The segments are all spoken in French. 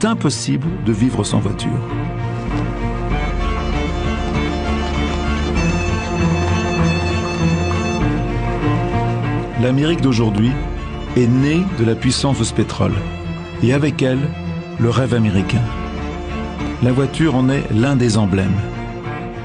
est impossible de vivre sans voiture. L'Amérique d'aujourd'hui est née de la puissance de ce pétrole. Et avec elle, le rêve américain. La voiture en est l'un des emblèmes.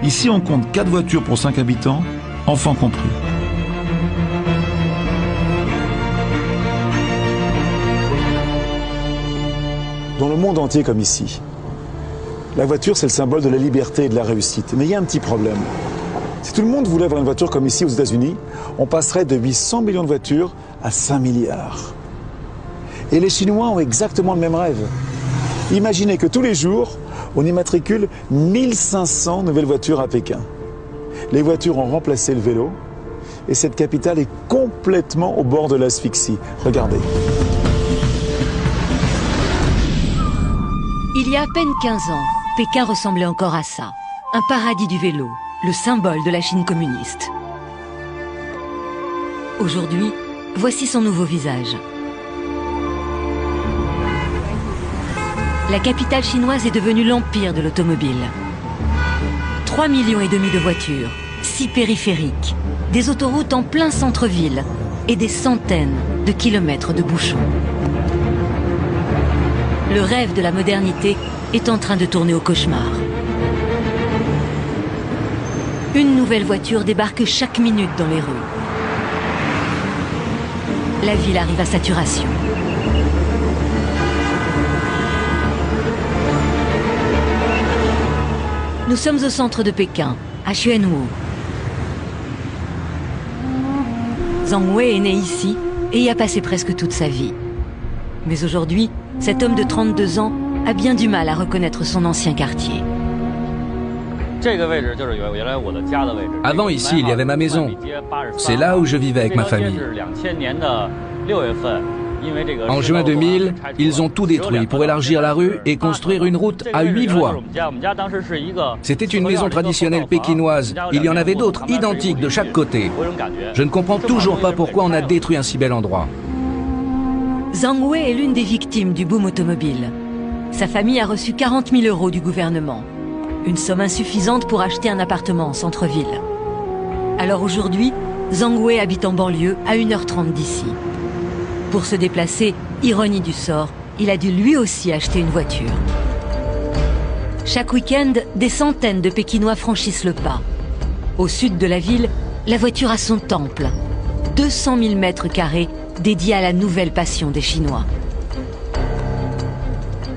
Ici, on compte 4 voitures pour 5 habitants, enfants compris. Dans le monde entier comme ici, la voiture, c'est le symbole de la liberté et de la réussite. Mais il y a un petit problème. Si tout le monde voulait avoir une voiture comme ici aux États-Unis, on passerait de 800 millions de voitures à 5 milliards. Et les Chinois ont exactement le même rêve. Imaginez que tous les jours, on immatricule 1500 nouvelles voitures à Pékin. Les voitures ont remplacé le vélo et cette capitale est complètement au bord de l'asphyxie. Regardez. Il y a à peine 15 ans, Pékin ressemblait encore à ça. Un paradis du vélo, le symbole de la Chine communiste. Aujourd'hui, voici son nouveau visage. La capitale chinoise est devenue l'empire de l'automobile. 3,5 millions de voitures, 6 périphériques, des autoroutes en plein centre-ville et des centaines de kilomètres de bouchons. Le rêve de la modernité est en train de tourner au cauchemar. Une nouvelle voiture débarque chaque minute dans les rues. La ville arrive à saturation. Nous sommes au centre de Pékin, à Xuanwu. Zhang Wei est né ici et y a passé presque toute sa vie. Mais aujourd'hui, cet homme de 32 ans a bien du mal à reconnaître son ancien quartier. Avant ici, il y avait ma maison. C'est là où je vivais avec ma famille. En juin 2000, ils ont tout détruit pour élargir la rue et construire une route à 8 voies. C'était une maison traditionnelle pékinoise. Il y en avait d'autres identiques de chaque côté. Je ne comprends toujours pas pourquoi on a détruit un si bel endroit. Zhang Wei est l'une des victimes du boom automobile. Sa famille a reçu 40 000 € du gouvernement. Une somme insuffisante pour acheter un appartement en centre-ville. Alors aujourd'hui, Zhang Wei habite en banlieue à 1h30 d'ici. Pour se déplacer, ironie du sort, il a dû lui aussi acheter une voiture. Chaque week-end, des centaines de Pékinois franchissent le pas. Au sud de la ville, la voiture a son temple. 200 000 mètres carrés dédiés à la nouvelle passion des Chinois.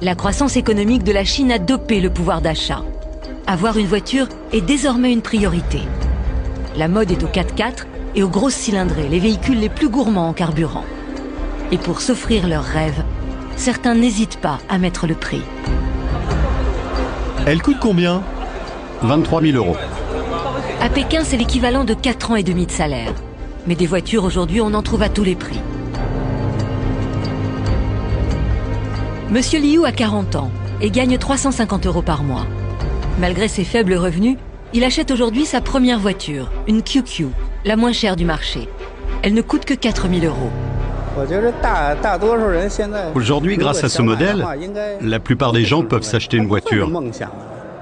La croissance économique de la Chine a dopé le pouvoir d'achat. Avoir une voiture est désormais une priorité. La mode est aux 4x4 et aux grosses cylindrées, les véhicules les plus gourmands en carburant. Et pour s'offrir leurs rêves, certains n'hésitent pas à mettre le prix. Elle coûte combien? 23 000 €. À Pékin, c'est l'équivalent de 4 ans et demi de salaire. Mais des voitures aujourd'hui, on en trouve à tous les prix. Monsieur Liu a 40 ans et gagne 350 € par mois. Malgré ses faibles revenus, il achète aujourd'hui sa première voiture, une QQ, la moins chère du marché. Elle ne coûte que 4 000 €. Aujourd'hui, grâce à ce modèle, la plupart des gens peuvent s'acheter une voiture.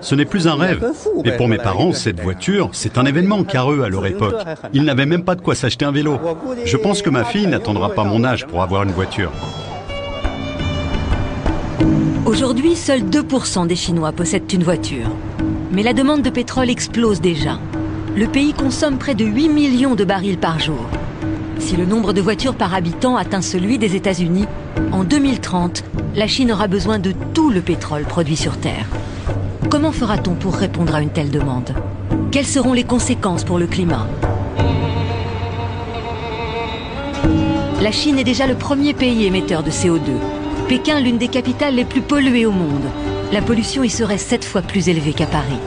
Ce n'est plus un rêve. Et pour mes parents, cette voiture, c'est un événement, car eux, à leur époque, ils n'avaient même pas de quoi s'acheter un vélo. Je pense que ma fille n'attendra pas mon âge pour avoir une voiture. Aujourd'hui, seuls 2% des Chinois possèdent une voiture. Mais la demande de pétrole explose déjà. Le pays consomme près de 8 millions de barils par jour. Si le nombre de voitures par habitant atteint celui des États-Unis, en 2030, la Chine aura besoin de tout le pétrole produit sur Terre. Comment fera-t-on pour répondre à une telle demande? Quelles seront les conséquences pour le climat? La Chine est déjà le premier pays émetteur de CO2. Pékin, l'une des capitales les plus polluées au monde. La pollution y serait 7 fois plus élevée qu'à Paris.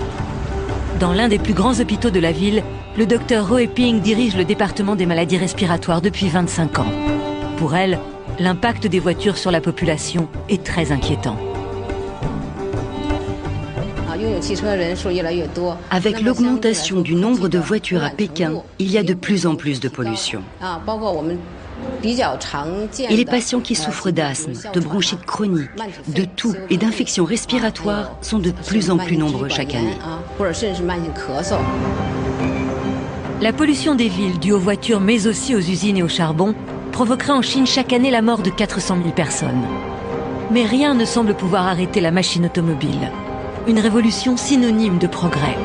Dans l'un des plus grands hôpitaux de la ville, le docteur Ho Eping dirige le département des maladies respiratoires depuis 25 ans. Pour elle, l'impact des voitures sur la population est très inquiétant. Avec l'augmentation du nombre de voitures à Pékin, il y a de plus en plus de pollution. Et les patients qui souffrent d'asthme, de bronchite chronique, de toux et d'infections respiratoires sont de plus en plus nombreux chaque année. La pollution des villes due aux voitures mais aussi aux usines et au charbon provoquerait en Chine chaque année la mort de 400 000 personnes. Mais rien ne semble pouvoir arrêter la machine automobile. Une révolution synonyme de progrès.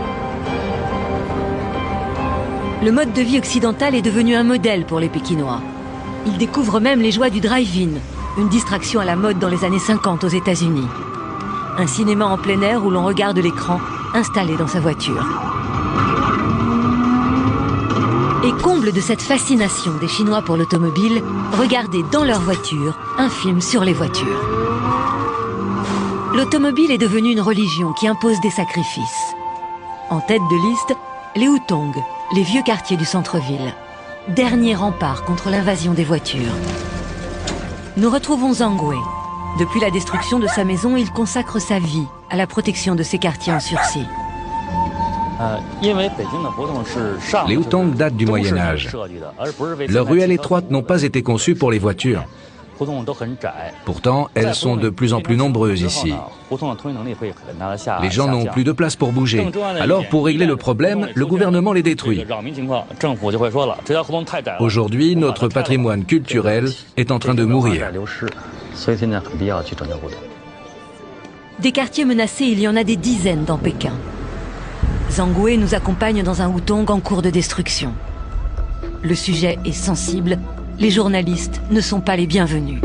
Le mode de vie occidental est devenu un modèle pour les Pékinois. Ils découvrent même les joies du drive-in, une distraction à la mode dans les années 50 aux États-Unis. Un cinéma en plein air où l'on regarde l'écran installé dans sa voiture. Et comble de cette fascination des Chinois pour l'automobile, regardez dans leur voiture un film sur les voitures. L'automobile est devenue une religion qui impose des sacrifices. En tête de liste, les Hutong, les vieux quartiers du centre-ville. Dernier rempart contre l'invasion des voitures. Nous retrouvons Zhang Wei. Depuis la destruction de sa maison, il consacre sa vie à la protection de ces quartiers en sursis. Les Hutong datent du Moyen-Âge. Leurs ruelles étroites n'ont pas été conçues pour les voitures. Pourtant, elles sont de plus en plus nombreuses ici. Les gens n'ont plus de place pour bouger. Alors, pour régler le problème, le gouvernement les détruit. Aujourd'hui, notre patrimoine culturel est en train de mourir. Des quartiers menacés, il y en a des dizaines dans Pékin. Zhang Wei nous accompagne dans un Hutong en cours de destruction. Le sujet est sensible. Les journalistes ne sont pas les bienvenus.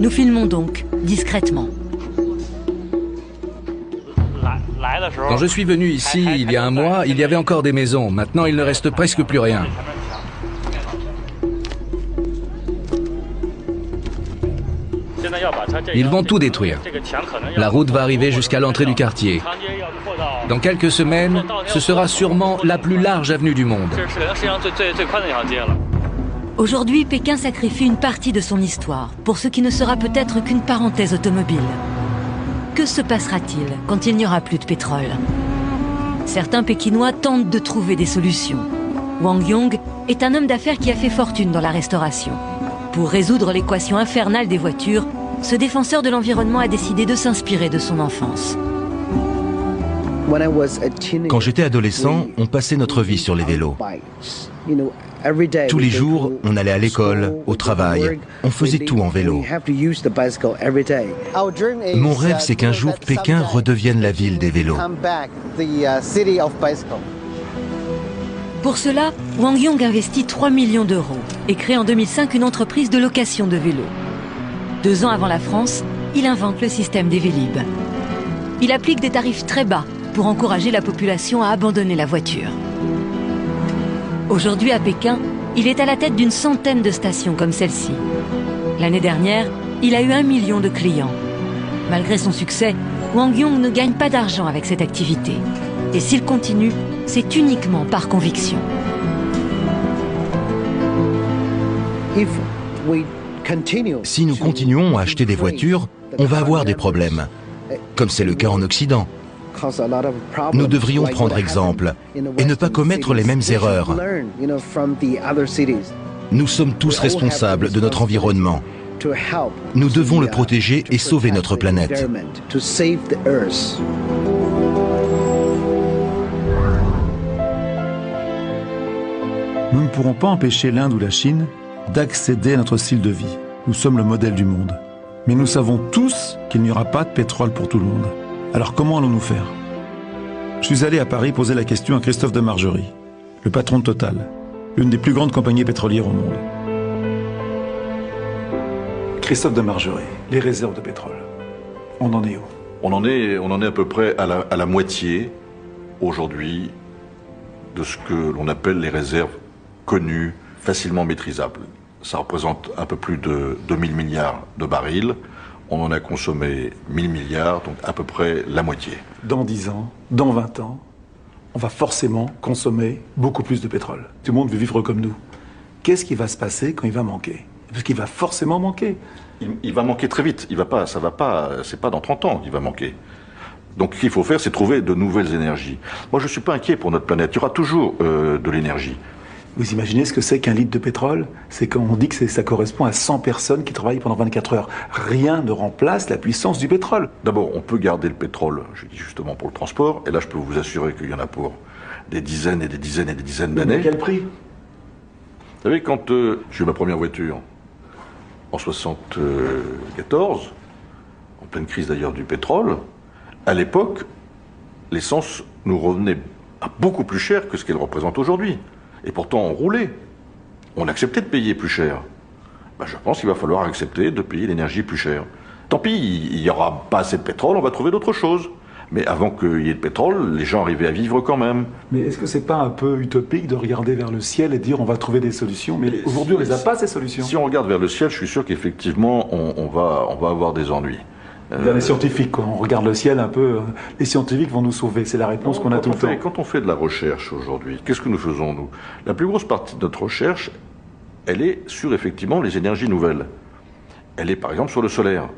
Nous filmons donc discrètement. Quand je suis venu ici, il y a un mois, il y avait encore des maisons. Maintenant, il ne reste presque plus rien. Ils vont tout détruire. La route va arriver jusqu'à l'entrée du quartier. Dans quelques semaines, ce sera sûrement la plus large avenue du monde. Aujourd'hui, Pékin sacrifie une partie de son histoire pour ce qui ne sera peut-être qu'une parenthèse automobile. Que se passera-t-il quand il n'y aura plus de pétrole? Certains Pékinois tentent de trouver des solutions. Wang Yong est un homme d'affaires qui a fait fortune dans la restauration. Pour résoudre l'équation infernale des voitures, ce défenseur de l'environnement a décidé de s'inspirer de son enfance. Quand j'étais adolescent, on passait notre vie sur les vélos. Tous les jours, on allait à l'école, au travail, on faisait tout en vélo. Mon rêve, c'est qu'un jour, Pékin redevienne la ville des vélos. Pour cela, Wang Yong investit 3 millions d'euros et crée en 2005 une entreprise de location de vélos. 2 ans avant la France, il invente le système des Vélib. Il applique des tarifs très bas pour encourager la population à abandonner la voiture. Aujourd'hui à Pékin, il est à la tête d'une centaine de stations comme celle-ci. L'année dernière, il a eu 1 million de clients. Malgré son succès, Wang Yong ne gagne pas d'argent avec cette activité. Et s'il continue, c'est uniquement par conviction. Si nous continuons à acheter des voitures, on va avoir des problèmes, comme c'est le cas en Occident. Nous devrions prendre exemple et ne pas commettre les mêmes erreurs. Nous sommes tous responsables de notre environnement. Nous devons le protéger et sauver notre planète. Nous ne pourrons pas empêcher l'Inde ou la Chine d'accéder à notre style de vie. Nous sommes le modèle du monde. Mais nous savons tous qu'il n'y aura pas de pétrole pour tout le monde. Alors comment allons-nous faire? Je suis allé à Paris poser la question à Christophe de Margerie, le patron de Total, l'une des plus grandes compagnies pétrolières au monde. Christophe de Margerie, les réserves de pétrole, on en est où? On en est à peu près à la moitié aujourd'hui de ce que l'on appelle les réserves connues, facilement maîtrisables. Ça représente un peu plus de 2000 milliards de barils. On en a consommé 1000 milliards, donc à peu près la moitié. Dans 10 ans, dans 20 ans, on va forcément consommer beaucoup plus de pétrole. Tout le monde veut vivre comme nous. Qu'est-ce qui va se passer quand il va manquer? Parce qu'il va forcément manquer. Il va manquer très vite. C'est pas dans 30 ans qu'il va manquer. Donc ce qu'il faut faire, c'est trouver de nouvelles énergies. Moi, je ne suis pas inquiet pour notre planète. Il y aura toujours de l'énergie. Vous imaginez ce que c'est qu'un litre de pétrole? C'est quand on dit que ça correspond à 100 personnes qui travaillent pendant 24 heures. Rien ne remplace la puissance du pétrole. D'abord, on peut garder le pétrole, je dis justement pour le transport, et là je peux vous assurer qu'il y en a pour des dizaines et des dizaines et des dizaines d'années. Mais à quel prix? Vous savez, quand j'ai eu ma première voiture, en 74, en pleine crise d'ailleurs du pétrole, à l'époque, l'essence nous revenait à beaucoup plus cher que ce qu'elle représente aujourd'hui. Et pourtant, on roulait. On acceptait de payer plus cher. Ben, je pense qu'il va falloir accepter de payer l'énergie plus cher. Tant pis, il n'y aura pas assez de pétrole, on va trouver d'autres choses. Mais avant qu'il y ait de pétrole, les gens arrivaient à vivre quand même. Mais est-ce que c'est pas un peu utopique de regarder vers le ciel et de dire on va trouver des solutions? Mais aujourd'hui, on les a pas, ces solutions. Si on regarde vers le ciel, je suis sûr qu'effectivement, on va avoir des ennuis. Les scientifiques, quoi. On regarde le ciel un peu. Les scientifiques vont nous sauver. C'est la réponse qu'on a tout le temps. Quand on fait de la recherche aujourd'hui, qu'est-ce que nous faisons, nous? La plus grosse partie de notre recherche, elle est sur, effectivement, les énergies nouvelles. Elle est, par exemple, sur le solaire.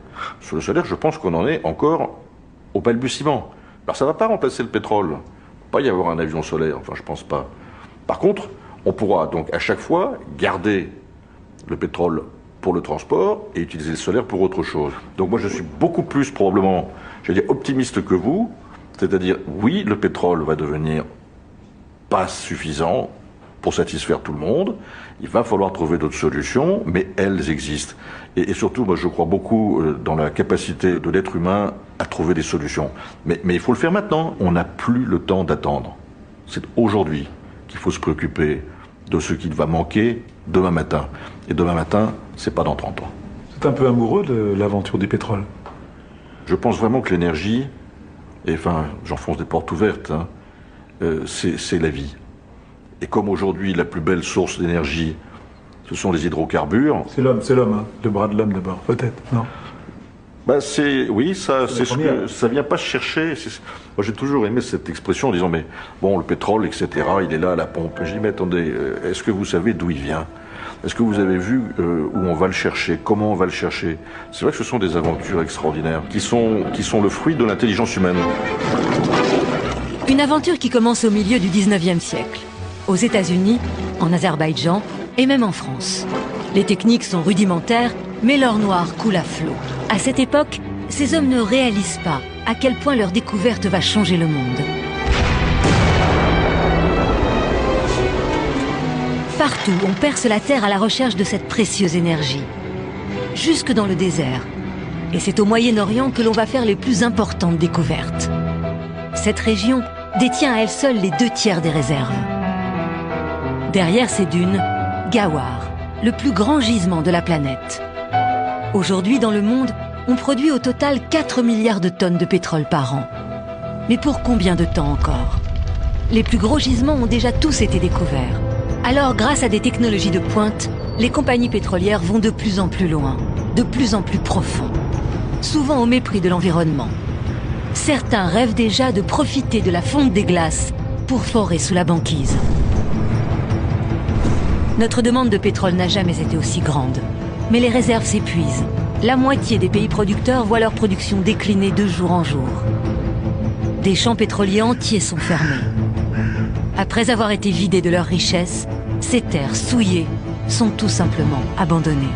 Sur le solaire, je pense qu'on en est encore au balbutiement. Alors, ça ne va pas remplacer le pétrole. Il ne va pas y avoir un avion solaire. Enfin, je ne pense pas. Par contre, on pourra donc à chaque fois garder le pétrole pour le transport et utiliser le solaire pour autre chose. Donc moi je suis beaucoup plus probablement, je vais dire, optimiste que vous, c'est-à-dire oui, le pétrole va devenir pas suffisant pour satisfaire tout le monde, il va falloir trouver d'autres solutions, mais elles existent. Et surtout, moi je crois beaucoup dans la capacité de l'être humain à trouver des solutions. Mais il faut le faire maintenant, on n'a plus le temps d'attendre. C'est aujourd'hui qu'il faut se préoccuper de ce qu'il va manquer demain matin. Et demain matin, c'est pas dans 30 ans. C'est un peu amoureux de l'aventure du pétrole. Je pense vraiment que l'énergie, et enfin, j'enfonce des portes ouvertes, hein, c'est la vie. Et comme aujourd'hui, la plus belle source d'énergie, ce sont les hydrocarbures. C'est l'homme, hein. Le bras de l'homme d'abord, peut-être, non? Ben oui, ça vient pas chercher. Moi, j'ai toujours aimé cette expression en disant, mais bon, le pétrole, etc., il est là à la pompe. J'ai dit, mais attendez, est-ce que vous savez d'où il vient? Est-ce que vous avez vu où on va le chercher? Comment on va le chercher? C'est vrai que ce sont des aventures extraordinaires qui sont le fruit de l'intelligence humaine. Une aventure qui commence au milieu du 19e siècle. Aux États-Unis, en Azerbaïdjan et même en France. Les techniques sont rudimentaires, mais l'or noir coule à flot. À cette époque, ces hommes ne réalisent pas à quel point leur découverte va changer le monde. Partout, on perce la terre à la recherche de cette précieuse énergie. Jusque dans le désert. Et c'est au Moyen-Orient que l'on va faire les plus importantes découvertes. Cette région détient à elle seule les 2/3 des réserves. Derrière ces dunes, Ghawar, le plus grand gisement de la planète. Aujourd'hui, dans le monde, on produit au total 4 milliards de tonnes de pétrole par an. Mais pour combien de temps encore? Les plus gros gisements ont déjà tous été découverts. Alors, grâce à des technologies de pointe, les compagnies pétrolières vont de plus en plus loin, de plus en plus profond, souvent au mépris de l'environnement. Certains rêvent déjà de profiter de la fonte des glaces pour forer sous la banquise. Notre demande de pétrole n'a jamais été aussi grande. Mais les réserves s'épuisent. La moitié des pays producteurs voient leur production décliner de jour en jour. Des champs pétroliers entiers sont fermés. Après avoir été vidés de leurs richesses, ces terres souillées sont tout simplement abandonnées.